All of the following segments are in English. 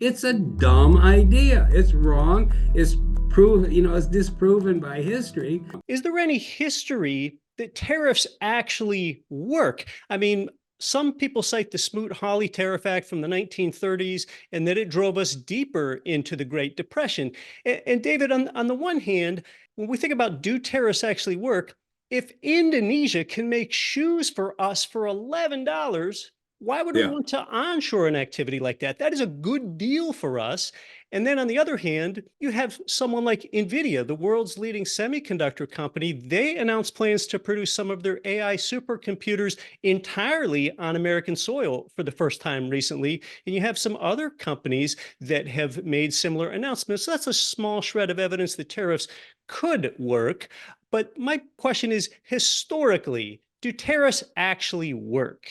It's a dumb idea. It's wrong. It's it's disproven by history. Is there any history that tariffs actually work? I mean, some people cite the Smoot-Hawley Tariff Act from the 1930s and that it drove us deeper into the Great Depression. And David, on the one hand, when we think about do tariffs actually work, if Indonesia can make shoes for us for $11, why would we Yeah. want to onshore an activity like that? That is a good deal for us. And then on the other hand, you have someone like NVIDIA, the world's leading semiconductor company. They announced plans to produce some of their AI supercomputers entirely on American soil for the first time recently. And you have some other companies that have made similar announcements. So that's a small shred of evidence that tariffs could work. But my question is, historically, do tariffs actually work?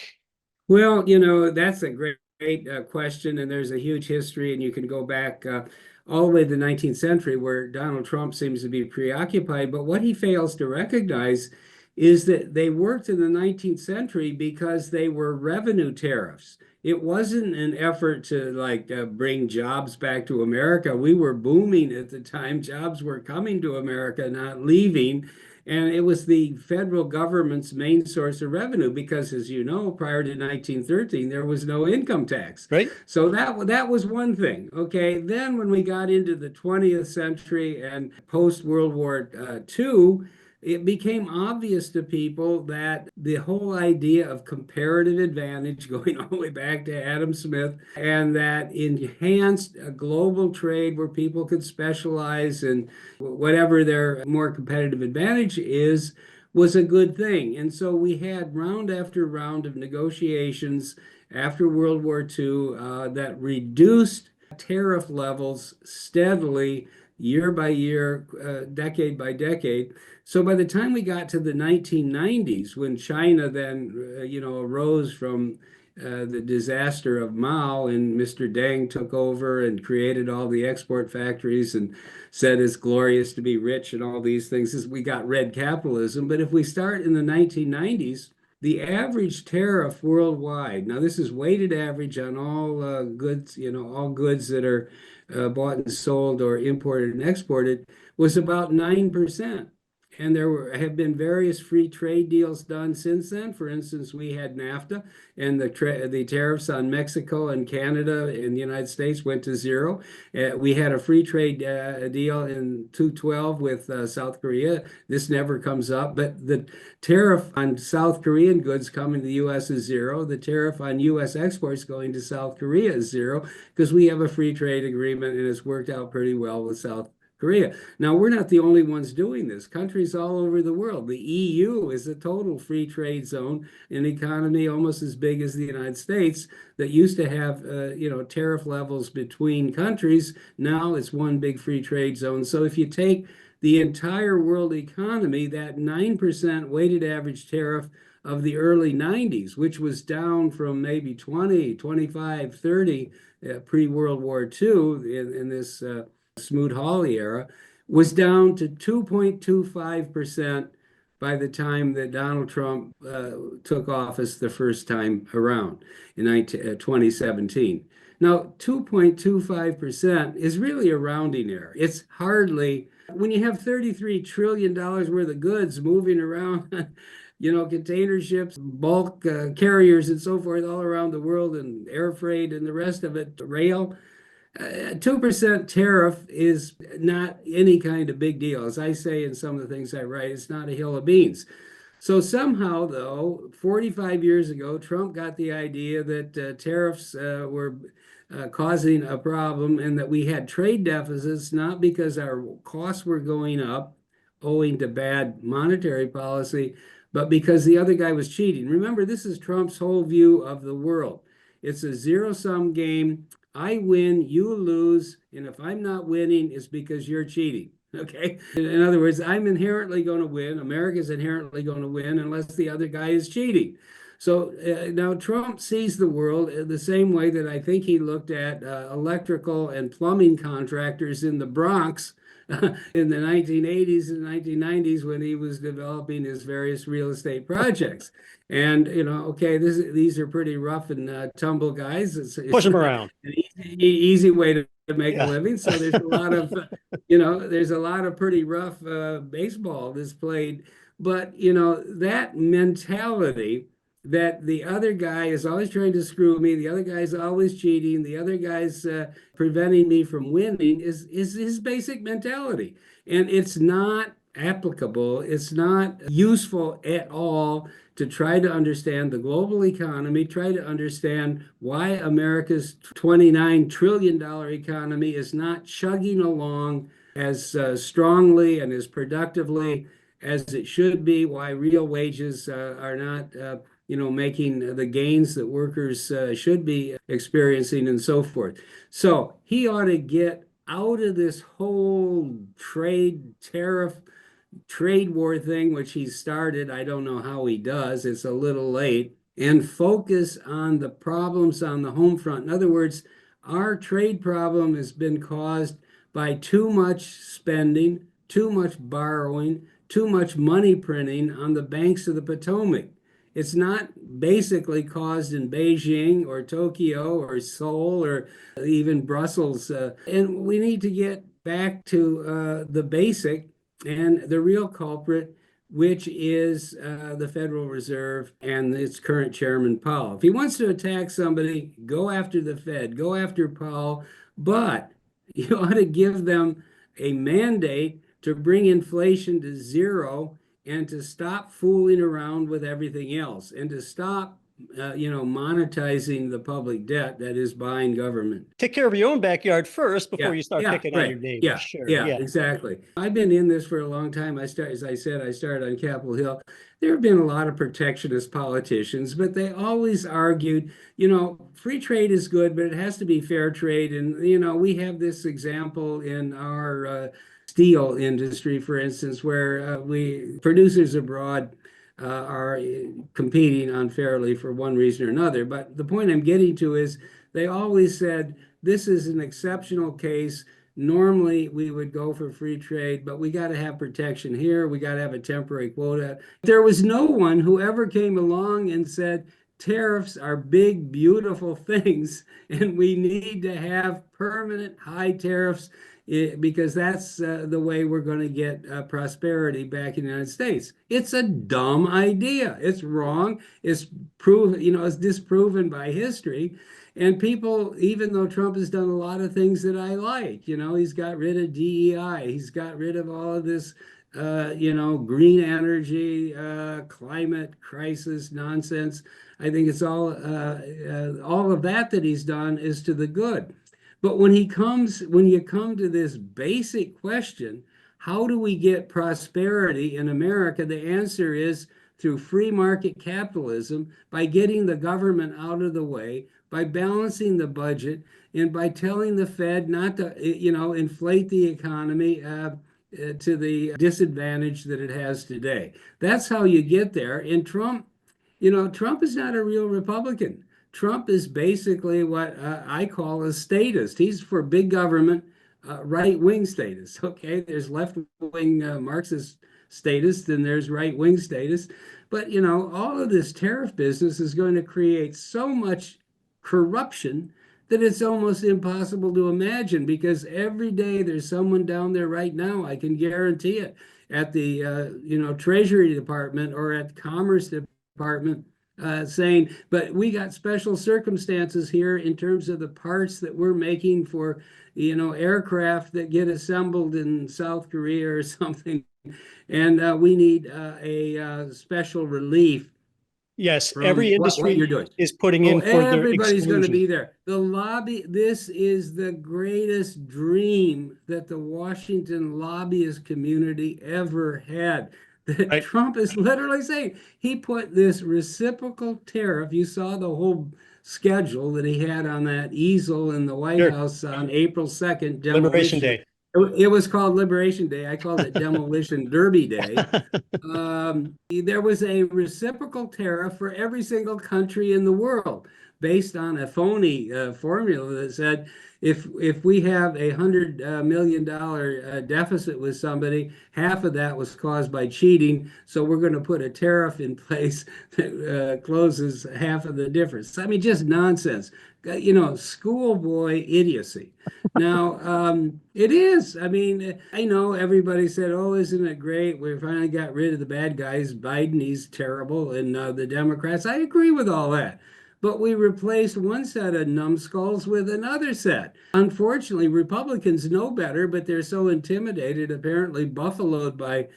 Well, that's a great question, and there's a huge history, and you can go back all the way to the 19th century where Donald Trump seems to be preoccupied. But what he fails to recognize is that they worked in the 19th century because they were revenue tariffs. It wasn't an effort to bring jobs back to America. We were booming at the time. Jobs were coming to America, not leaving. And it was the federal government's main source of revenue because, as you know, prior to 1913, there was no income tax. Right? So that was one thing. Okay. Then when we got into the 20th century and post World War II, it became obvious to people that the whole idea of comparative advantage, going all the way back to Adam Smith, and that enhanced a global trade where people could specialize in whatever their more competitive advantage is, was a good thing. And so we had round after round of negotiations after World War II that reduced tariff levels steadily year by year, decade by decade. So by the time we got to the 1990s, when China then, arose from the disaster of Mao and Mr. Deng took over and created all the export factories and said it's glorious to be rich and all these things, as we got red capitalism. But if we start in the 1990s, the average tariff worldwide, now this is weighted average on all goods, all goods that are bought and sold or imported and exported, was about 9%. And have been various free trade deals done since then. For instance, we had NAFTA, and the tariffs on Mexico and Canada and the United States went to zero. We had a free trade deal in 2012 with South Korea. This never comes up, but the tariff on South Korean goods coming to the U.S. is zero. The tariff on U.S. exports going to South Korea is zero because we have a free trade agreement and it's worked out pretty well with South Korea. Now, we're not the only ones doing this. Countries all over the world. The EU is a total free trade zone, an economy almost as big as the United States that used to have, tariff levels between countries. Now it's one big free trade zone. So if you take the entire world economy, that 9% weighted average tariff of the early 90s, which was down from maybe 20, 25, 30 pre-World War II in this Smoot-Hawley era, was down to 2.25% by the time that Donald Trump took office the first time around in 2017. Now, 2.25% is really a rounding error. It's hardly, when you have $33 trillion worth of goods moving around, container ships, bulk carriers, and so forth all around the world, and air freight and the rest of it, rail. 2% tariff is not any kind of big deal. As I say in some of the things I write, it's not a hill of beans. So somehow, though, 45 years ago, Trump got the idea that tariffs were causing a problem and that we had trade deficits, not because our costs were going up owing to bad monetary policy, but because the other guy was cheating. Remember, this is Trump's whole view of the world. It's a zero-sum game. I win, you lose, and if I'm not winning, it's because you're cheating. Okay. In other words, I'm inherently going to win. America's inherently going to win unless the other guy is cheating. So now Trump sees the world the same way that I think he looked at electrical and plumbing contractors in the Bronx in the 1980s and 1990s when he was developing his various real estate projects. And, okay, these are pretty rough and tumble guys. Push It's them not around. an easy way to make a Yeah. living. So there's a lot of, there's a lot of pretty rough baseball that's played. But, that mentality that the other guy is always trying to screw me, the other guy's always cheating, the other guy's preventing me from winning is his basic mentality. And it's not applicable, it's not useful at all to try to understand the global economy, try to understand why America's $29 trillion economy is not chugging along as strongly and as productively as it should be, why real wages are not making the gains that workers should be experiencing and so forth. So he ought to get out of this whole trade war thing, which he started. I don't know how he does. It's a little late. And focus on the problems on the home front. In other words, our trade problem has been caused by too much spending, too much borrowing, too much money printing on the banks of the Potomac. It's not basically caused in Beijing or Tokyo or Seoul or even Brussels. And we need to get back to the basic and the real culprit, which is the Federal Reserve and its current chairman, Powell. If he wants to attack somebody, go after the Fed, go after Powell, but you ought to give them a mandate to bring inflation to zero and to stop fooling around with everything else and to stop monetizing the public debt that is buying government. Take care of your own backyard first before you start Yeah, picking on right. your neighbor. Yeah, Sure. yeah, Yeah. exactly. I've been in this for a long time. As I said, I started on Capitol Hill. There have been a lot of protectionist politicians, but they always argued, free trade is good, but it has to be fair trade. And, we have this example in our steel industry, for instance, where producers abroad are competing unfairly for one reason or another. But the point I'm getting to is they always said this is an exceptional case. Normally, we would go for free trade, but we got to have protection here. We got to have a temporary quota. There was no one who ever came along and said, tariffs are big, beautiful things, and we need to have permanent high tariffs because that's the way we're going to get prosperity back in the United States. It's a dumb idea. It's wrong. It's it's disproven by history. And people, even though Trump has done a lot of things that I like, he's got rid of DEI, he's got rid of all of this, green energy, climate crisis nonsense. I think it's all of that he's done is to the good. But when you come to this basic question, how do we get prosperity in America? The answer is through free market capitalism, by getting the government out of the way, by balancing the budget, and by telling the Fed not to, inflate the economy to the disadvantage that it has today. That's how you get there. And Trump is not a real Republican. Trump is basically what I call a statist. He's for big government, right-wing statist. Okay, there's left-wing Marxist statists and there's right-wing statists. But, all of this tariff business is going to create so much corruption that it's almost impossible to imagine, because every day there's someone down there right now, I can guarantee it, at the Treasury Department or at Commerce Department saying, but we got special circumstances here in terms of the parts that we're making for aircraft that get assembled in South Korea or something, and we need a special relief. Yes, every industry what you're doing is putting in for their everybody's going to exclusion. be there. This is the greatest dream that the Washington lobbyist community ever had. That Right. Trump is literally saying he put this reciprocal tariff. You saw the whole schedule that he had on that easel in the White Sure. House on April 2nd, Liberation demolition Day. It was called Liberation Day. I called it Demolition Derby Day. There was a reciprocal tariff for every single country in the world based on a phony formula that said if we have $100 million deficit with somebody, half of that was caused by cheating. So we're going to put a tariff in place that closes half of the difference. I mean, just nonsense. Schoolboy idiocy. Now, it is. I mean, I know everybody said, "Oh, isn't it great? We finally got rid of the bad guys. Biden, he's terrible, and the Democrats." I agree with all that, but we replaced one set of numbskulls with another set. Unfortunately, Republicans know better, but they're so intimidated, apparently buffaloed by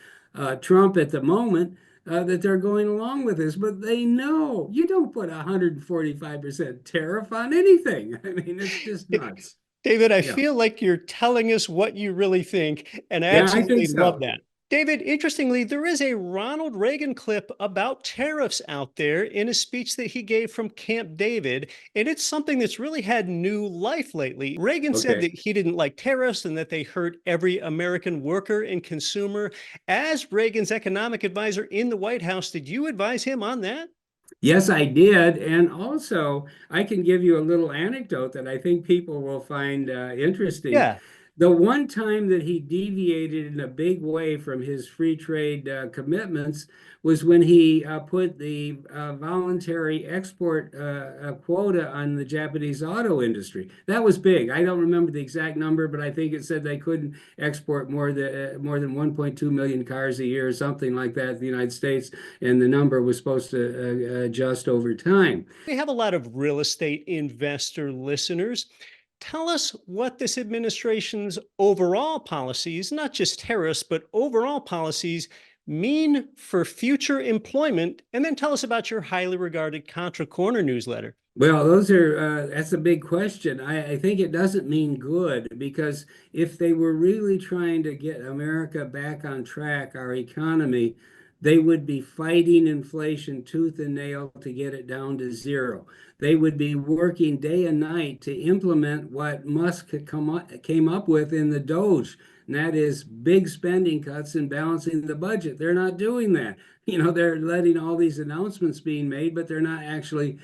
Trump at the moment. That they're going along with this, but they know you don't put 145% tariff on anything. I mean, it's just nuts. David, I Yeah. feel like you're telling us what you really think, and I Yeah, I think absolutely love so. that. David, interestingly, there is a Ronald Reagan clip about tariffs out there in a speech that he gave from Camp David, and it's something that's really had new life lately. Reagan said Okay. that he didn't like tariffs and that they hurt every American worker and consumer. As Reagan's economic advisor in the White House, did you advise him on that? Yes, I did. And also, I can give you a little anecdote that I think people will find interesting. Yeah. The one time that he deviated in a big way from his free trade commitments was when he put the voluntary export quota on the Japanese auto industry. That was big. I don't remember the exact number, but I think it said they couldn't export more than 1.2 million cars a year or something like that in the United States, and the number was supposed to adjust over time. We have a lot of real estate investor listeners. Tell us what this administration's overall policies, not just tariffs, but overall policies, mean for future employment. And then tell us about your highly regarded Contra Corner newsletter. Well, that's a big question. I think it doesn't mean good because if they were really trying to get America back on track, our economy, they would be fighting inflation tooth and nail to get it down to zero. They would be working day and night to implement what Musk came up with in the Doge, and that is big spending cuts and balancing the budget. They're not doing that. They're letting all these announcements being made, but they're not actually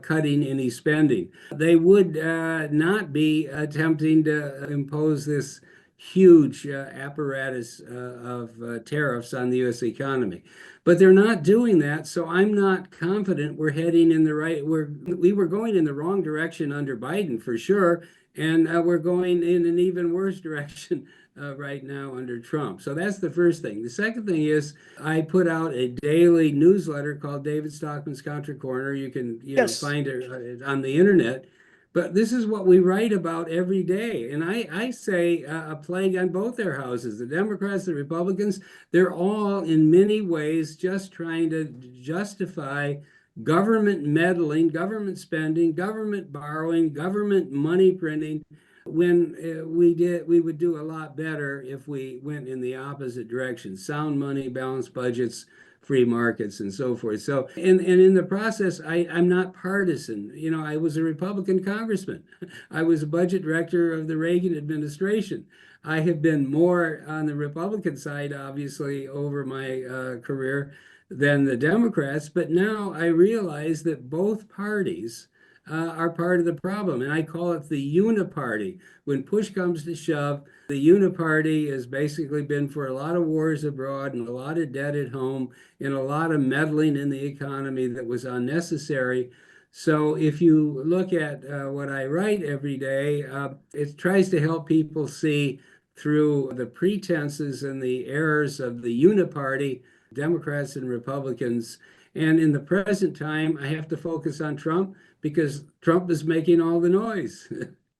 cutting any spending. They would not be attempting to impose this huge apparatus of tariffs on the U.S. economy. But they're not doing that, so I'm not confident we're heading in the right. We were going in the wrong direction under Biden for sure, and we're going in an even worse direction right now under Trump. So that's the first thing. The second thing is I put out a daily newsletter called David Stockman's Contra Corner. You can Yes. find it on the internet. But this is what we write about every day. And I say a plague on both their houses, the Democrats, the Republicans, they're all in many ways just trying to justify government meddling, government spending, government borrowing, government money printing, when we would do a lot better if we went in the opposite direction: sound money, balanced budgets, free markets, and so forth. So, and in the process, I'm not partisan. I was a Republican congressman. I was a budget director of the Reagan administration. I have been more on the Republican side, obviously, over my career than the Democrats, but now I realize that both parties are part of the problem. And I call it the uniparty. When push comes to shove, the uniparty has basically been for a lot of wars abroad and a lot of debt at home and a lot of meddling in the economy that was unnecessary. So if you look at what I write every day, it tries to help people see through the pretenses and the errors of the uniparty, Democrats and Republicans. And in the present time, I have to focus on Trump because Trump is making all the noise.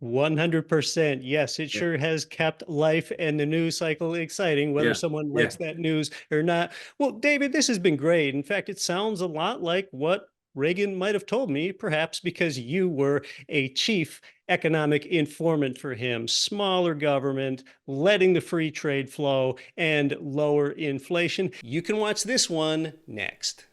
100%. Yes, it Yeah, sure has kept life and the news cycle exciting, whether yeah, someone yeah. likes that news or not. Well, David, this has been great. In fact, it sounds a lot like what Reagan might have told me, perhaps because you were a chief economic informant for him. Smaller government, letting the free trade flow, and lower inflation. You can watch this one next.